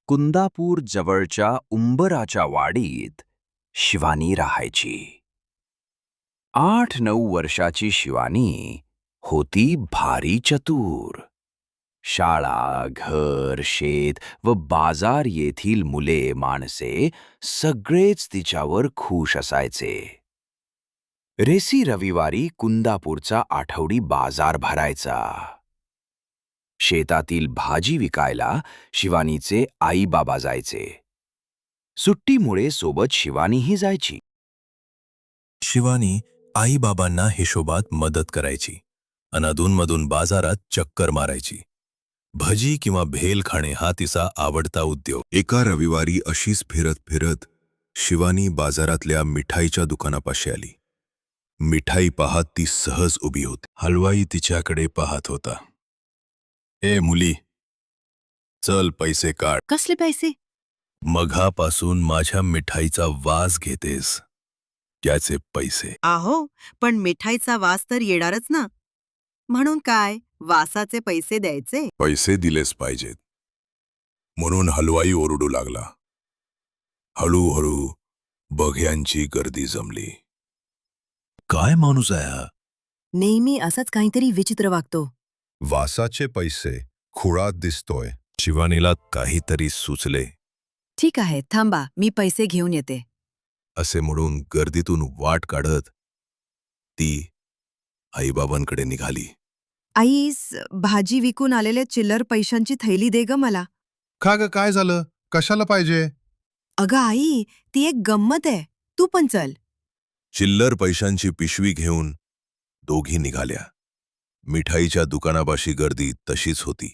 कुंदापूर जवळच्या उंबराच्या वाडीत शिवानी राहायची. 8-9 वर्षाची शिवानी होती भारी चतुर. शाळा, घर, शेत व बाजार येथील मुले माणसे सगळेच तिच्यावर खुश असायचे. रेसी रविवारी कुंदापूरचा आठवडी बाजार भरायचा. शेतातील भाजी विकायला शिवानीचे आई बाबा जायचे. सुट्टीमुळे सोबत शिवानीही जायची. शिवानी आईबाबांना हिशोबात मदत करायची अन अधूनमधून बाजारात चक्कर मारायची. भजी किंवा भेल खाणे हा तिचा आवडता उद्योग. एका रविवारी अशीच फिरत फिरत शिवानी बाजारातल्या मिठाईच्या दुकानापाशी आली. मिठाई पाहत ती सहज उभी होती. हलवाई तिच्याकडे पाहत होता. ए मुली, चल पैसे काढ. कसले पैसे? मघापासून माझ्या मिठाईचा वास घेतेस, त्याचे पैसे. आहो, पण मिठाईचा वास तर येणारच ना. म्हणून काय वासाचे पैसे द्यायचे? पैसे दिलेच पाहिजेत. म्हणून हलवाई ओरडू लागला. हळूहळू बघ्यांची गर्दी जमली. काय माणूस आहे हा? नेहमी असाच काहीतरी विचित्र वागतो. वासाचे पैसे खुळात दिसतोय. शिवानीला काहीतरी सुचले. ठीक आहे, थांबा, मी पैसे घेऊन येते. असे म्हणून गर्दीतून वाट काढत ती आईबाबांकडे निघाली. आई, भाजी विकून आलेल्या चिल्लर पैशांची थैली दे ग मला. का ग, काय झालं? कशाला पाहिजे? अगं आई, ती एक गंमत आहे, तू पण चल. चिल्लर पैशांची पिशवी घेऊन दोघी निघाल्या. मिठाईच्या दुकानापाशी गर्दी तशीच होती.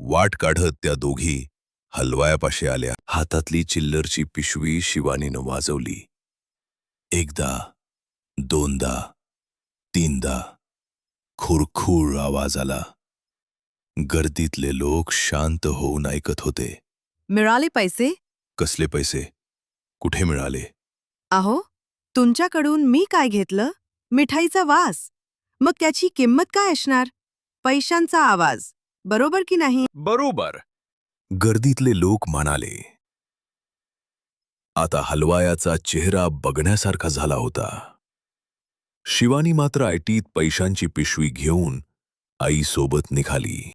वाट काढत त्या दोघी हलवायापाशी आल्या. हातातली चिल्लरची पिशवी शिवानीनं वाजवली. एकदा, दोनदा, तीनदा खुरखुर आवाज आला. गर्दीतले लोक शांत होऊन ऐकत होते. मिळाले पैसे? कसले पैसे? कुठे मिळाले? अहो, तुमच्याकडून मी काय घेतलं? मिठाईचा वास. मग त्याची किंमत काय असणार? पैशांचा आवाज, बरोबर की नाही? बरोबर. गर्दीतले लोक म्हणाले. आता हलवायाचा चेहरा बघण्यासारखा झाला होता. शिवानी मात्र ऐटीत पैशांची पिशवी घेऊन आईसोबत निघाली.